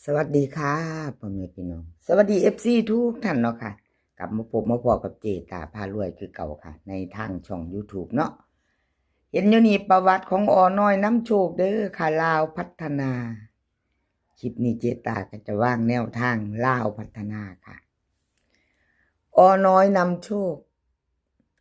สวัสดีค่ะพ่อแม่พี่น้องสวัสดีFCทุกท่านเนาะค่ะกลับมาพบมาพอกับเจตาพารวยคือเก่าค่ะในทางช่อง YouTube เนาะเห็นอยู่นี่ประวัติของน้อยน้ำโชคเด้อค่ะลาวพัฒนาคลิปนี้เจตาก็จะวางแนวทางลาวพัฒนาค่ะน้อยนำโชค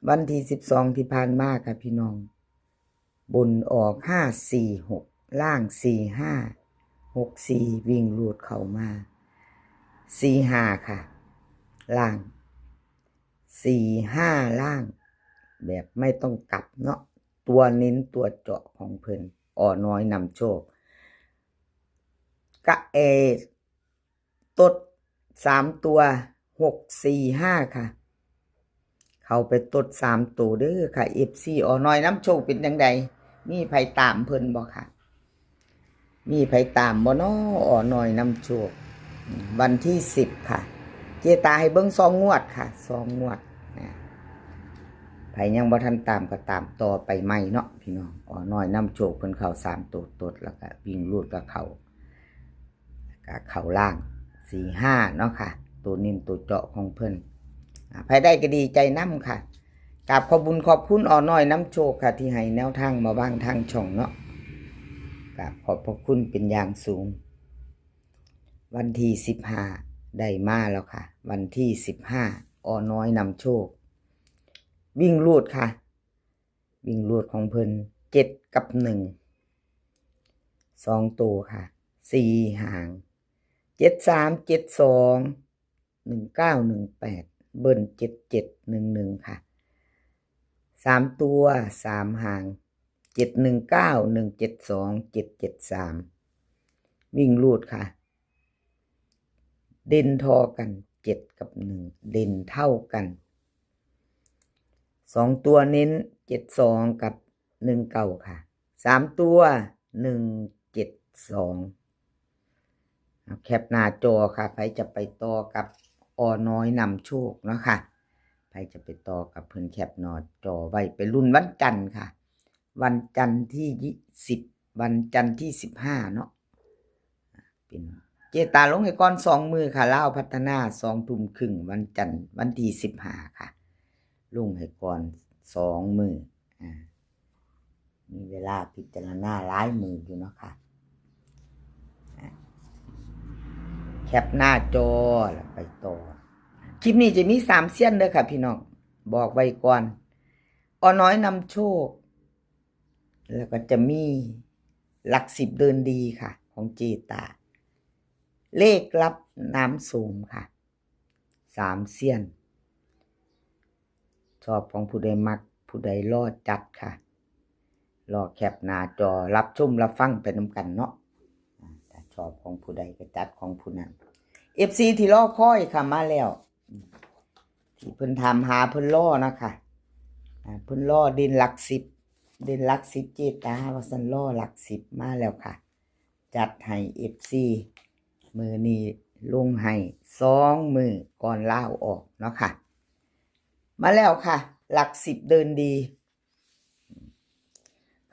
วันที่12ที่ผ่านมาค่ะพี่น้องบนออก546ล่าง4564วิ่งรูดเข้ามา45ค่ะล่าง45ล่างแบบไม่ต้องกลับเนาะตัวเน้นตัวเจาะของเพิ่นน้อยนำโชคกะตด3ตัว645ค่ะเข้าไปตด3ตัวเด้อค่ะ FC น้อยน้ำโชคเป็นจังไดมีไผตามเพิ่นบ่ค่ะมีไผตามบ่น้อน้อยนำโชควันที่10ค่ะเจตาให้เบิ่ง2 งวดค่ะ2 งวดนะไผยังบ่ทันตามก็ตามต่อไปใหม่เนาะพี่น้องน้อยนำโชคเพิ่นเข้า3ตัวตดแล้วก็วิ่งรูดก็เข้าล่าง45เนาะค่ะตัวเน้นตัวเจาะของเพิ่นไผได้ก็ดีใจนำค่ะกราบขอบคุญขอบคุณน้อยนำโชคค่ะที่ให้แนวทางมาบ้างทางช่องเนาะกราบขอบพระคุณเป็นอย่างสูงวันที่15ได้มาแล้วค่ะวันที่15น้อยนำโชควิ่งรูดค่ะวิ่งรูดของเพิ่น7กับ1 2ตัวค่ะ4หาง73 72 19 18เบิ้ล77 11ค่ะ3ตัว3หาง719 172 773วิ่งรูดค่ะเด่นทอกัน7กับ1เด่นเท่ากัน2ตัวเน้น72กับ19ค่ะ3ตัว172แคปหน้าจอค่ะใครจะไปต่อกับน้อยนำโชคเนาะค่ะใครจะไปต่อกับเพิ่นแคปหน้าจอไว้ไปรุ่นวันจันทร์ค่ะวันจันทร์ที่20วันจันทร์ที่15เนาะเป็นเจตาลงให้ก่อน2 มือค่ะลาวพัฒนา2 ทุ่มครึ่งวันจันทร์วันที่15ค่ะลงให้ก่อน2 มือมีเวลาพิจารณาหลายมืออยู่เนาะค่ะแคปหน้าจอแล้วไปต่อคลิปนี้จะมี3 เสี้ยนเด้อค่ะพี่น้องบอกไว้ก่อนน้อยนำโชคแล้วก็จะมีหลัก10เดินดีค่ะของเจตาเลขลับน้ำสูงค่ะ3 เสี้ยนชอบของผู้ใดมักผู้ใดรอจัดค่ะรอแคปหน้าจอรับชมรับฟังไปนำกันเนาะถ้าชอบของผู้ใดก็จัดของผู้นั้น FC ที่รอคอยค่ะมาแล้วที่เพิ่นถามหาเพิ่นรอนะคะเพิ่นรอเด่นหลัก10เด่นหลัก10เจตาว่าซั่นรอหลัก10มาแล้วค่ะจัดให้ FC มือนี้ลงให้2 มือก่อนลาวออกเนาะค่ะมาแล้วค่ะหลัก10เดินดี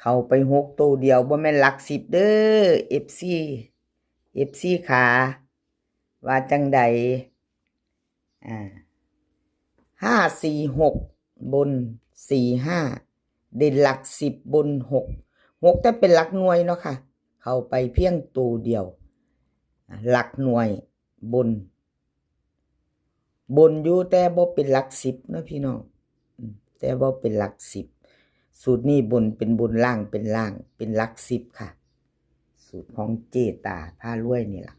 เข้าไป6ตัวเดียวบ่แม่นหลัก10เด้อ FC ขาว่าจังใด546บน45เด่นหลัก10บน6แต่เป็นหลักหน่วยเนาะค่ะเข้าไปเพียงตัวเดียวหลักหน่วยบนอยู่แต่บ่เป็นหลัก10เนาะพี่น้องแต่บ่เป็นหลัก10สูตรนี้บนเป็นบนล่างเป็นล่างเป็นหลัก10ค่ะสูตรของเจตาพารวยนี่ล่ะ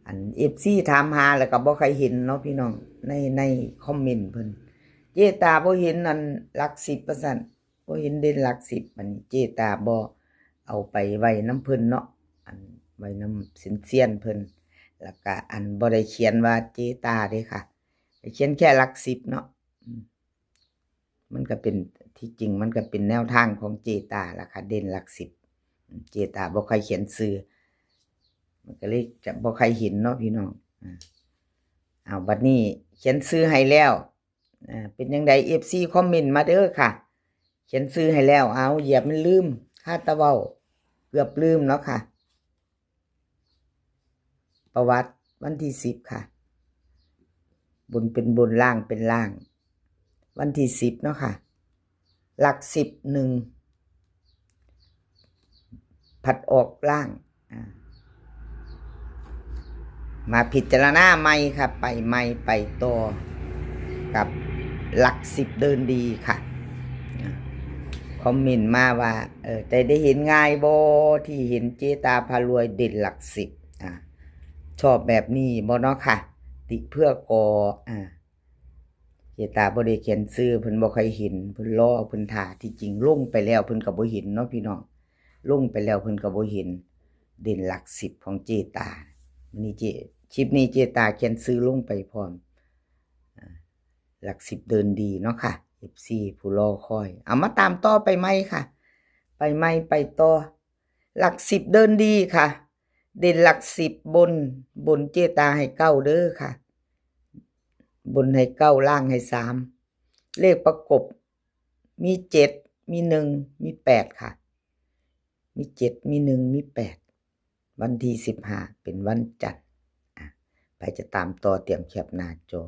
อัน FC ถามหาแล้วก็บ่ใครเห็นเนาะพี่น้องในคอมเมนต์เพิ่นเจตาบ่เห็นอันหลัก10ว่าซั่นบ่เห็นเด่นหลัก10มันเจตาบ่เอาไปไว้นำเพิ่นเนาะอันไว้นำเซียนเพิ่นแล้วก็อันบ่ได้เขียนว่าเจตาเด้ค่ะเขียนแค่หลัก10เนาะมันก็เป็นที่จริงมันก็เป็นแนวทางของเจตาล่ะค่ะเด่นหลัก10เจตาบ่ใครเขียนชื่อมันก็เลยจะบ่ใครเห็นเนาะพี่น้องบัดนี้เขียนชื่อให้แล้วเป็นจังได FC คอมเมนต์มาเด้อค่ะเขียนชื่อให้แล้วเหยียบมันลืมค่าตะเว้าเกือบลืมแล้วค่ะ ประวัติวันที่10ค่ะบนเป็นบนล่างเป็นล่างวันที่10เนาะค่ะหลัก10 1ผัดออกล่างมาพิจารณาใหม่ค่ะไปใหม่ไปต่อกับหลัก10เดินดีค่ะคอมเมนต์มาว่าแต่ได้เห็นง่ายบ่ที่เห็นเจตาพารวยเด่นหลัก10ชอบแบบนี้บ่เนาะค่ะติเพื่อกอเจตาบ่ได้เขียนชื่อเพิ่นบ่ค่อยเห็นเพิ่นรอเพิ่นท่าที่จริงลงไปแล้วเพิ่นก็บ่เห็นเนาะพี่น้องลงไปแล้วเพิ่นก็บ่เห็นเด่นหลัก10ของเจตานี่คลิปนี้เจตาเขียนชื่อลงไปพร้อมหลัก10เดินดีเนาะค่ะ FC ผู้รอคอยเอามาตามต่อไปไหมค่ะไปไหมไปต่อหลัก10เดินดีค่ะเด่นหลัก10บนเจตาให้9เด้อค่ะบนให้9ล่างให้3เลขประกบมี7มี1มี8ค่ะมี7มี1มี8วันที่15เป็นวันจันทร์ไปจะตามต่อเตรียมแคปหน้าจอ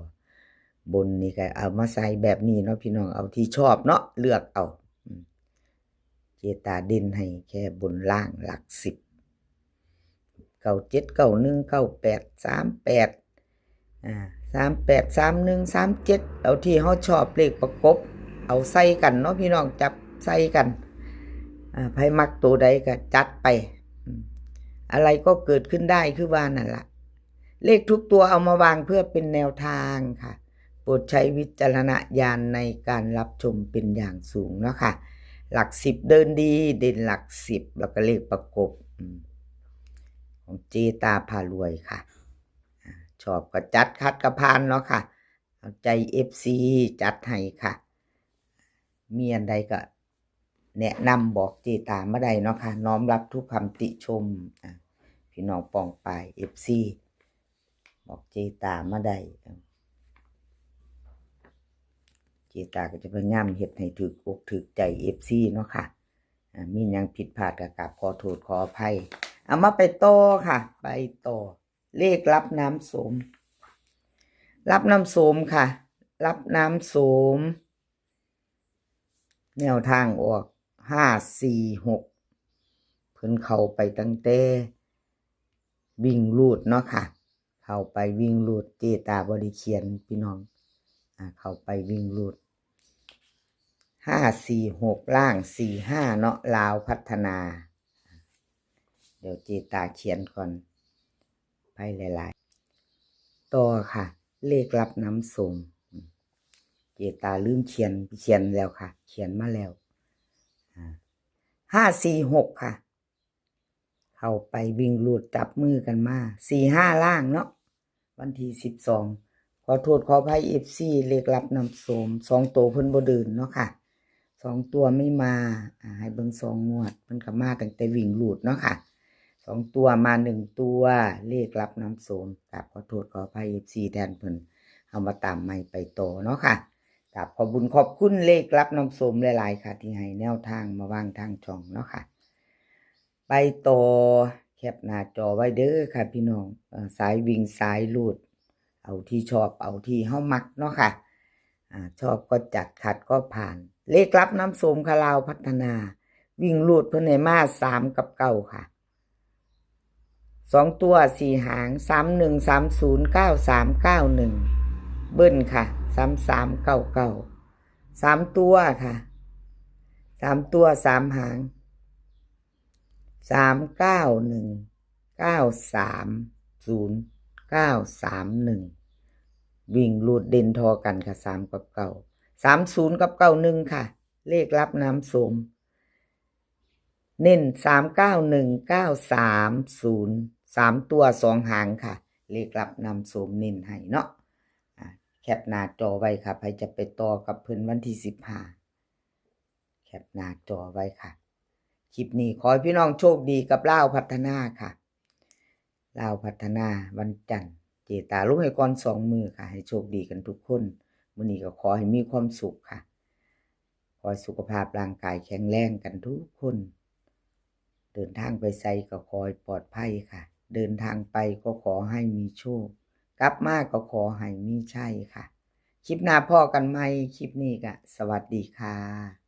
บนนี่ก็เอามาใส่แบบนี้เนาะพี่น้องเอาที่ชอบเนาะเลือกเอาเจตาเด่นให้แค่บนล่างหลัก10 97 91 98 38 38 31 37เอาที่เขาชอบเลขประกบเอาใส่กันเนาะพี่น้องจับใส่กันไผมักตัวใดก็จัดไปอะไรก็เกิดขึ้นได้คือว่านั่นล่ะเลขทุกตัวเอามาวางเพื่อเป็นแนวทางค่ะโปรดใช้วิจารณญาณในการรับชมเป็นอย่างสูงเนาะค่ะหลัก10เดินดีเด่นหลัก10แล้วก็เลขประกบของเจตาพารวยค่ะชอบก็จัดคัดกระพานเนาะค่ะเอาใจ FC จัดให้ค่ะมีอันใดก็แนะนำบอกเจตามาได้เนาะค่ะน้อมรับทุกคำติชมพี่น้องปองปาย FC บอกเจตามาได้เจตาก็จะพยายามเฮ็ดให้ถูกอกถูกใจ FC เนาะค่ะมีหยังผิดพลาดก็กราบขอโทษขออภัยเอามาไปต่อค่ะไปต่อเลขรับน้ำโสมรับน้ำโสมค่ะรับน้ำโสมแนวทางออก546เพิ่นเข้าไปตั้งแต่วิ่งรูดเนาะค่ะเข้าไปวิ่งรูดเจตาบ่ได้เขียนพี่น้องเข้าไปวิ่งรูด546ล่าง45เนาะลาวพัฒนาเดี๋ยวเจตาเขียนก่อนไปหลายๆต่อค่ะเลขรับน้ำส่งเจตาลืมเขียนแล้วค่ะเขียนมาแล้ว546ค่ะเข้าไปวิ่งรูดจับมือกันมา45ล่างเนาะวันที่12ขอโทษขออภัย FC เลขรับน้ำส้ม2ตัวเพิ่นบ่เดินเนาะค่ะ2ตัวไม่มาให้เบิ่ง2งวดเพิ่นก็มาตั้งแต่วิ่งรูดเนาะค่ะ2ตัวมา1ตัวเลขรับน้ำส้มครับขอโทษขออภัย FC แทนเพิ่นเอามาตามใหม่ไปต่อเนาะค่ะครับขอบคุญขอบคุณเลขรับน้ำส้มหลายๆค่ะที่ให้แนวทางมาวางทางช่องเนาะค่ะไปต่อแคปหน้าจอไว้เด้อค่ะพี่น้องสายวิ่งสายรูดเอาที่ชอบเอาที่เฮามักเนาะค่ะชอบก็จัดขัดก็ผ่านเลขรับน้ำส้มคาลาวพัฒนาวิ่งรูดเพิ่นให้มา3กับ9ค่ะ2ตัว4หาง31 30 93 91เบิ้ลค่ะ3399 3ตัวค่ะ3ตัว3หาง391 930 931วิ่งรูดเด่นทอกันค่ะ3กับ9 30กับ91ค่ะเลขรับน้ำส้มเน้น391 930 3ตัว2หางค่ะเลขรับน้ำส้มเน้นให้เนาะแคปหน้าจอไว้ค่ะใครจะไปต่อกับเพิ่นวันที่15แคปหน้าจอไว้ค่ะคลิปนี้ขอให้พี่น้องโชคดีกับลาวพัฒนาค่ะลาวพัฒนาวันจันทร์เจตาลงให้ก่อน2มือค่ะให้โชคดีกันทุกคนมื้อนี้ก็ขอให้มีความสุขค่ะขอให้สุขภาพร่างกายแข็งแรงกันทุกคนเดินทางไปไสก็ขอให้ปลอดภัยค่ะ เดินทางไปก็ขอให้มีโชคกลับมาก็ขอให้มีชัยค่ะคลิปหน้าพ่อกันใหม่คลิปนี้ก็สวัสดีค่ะ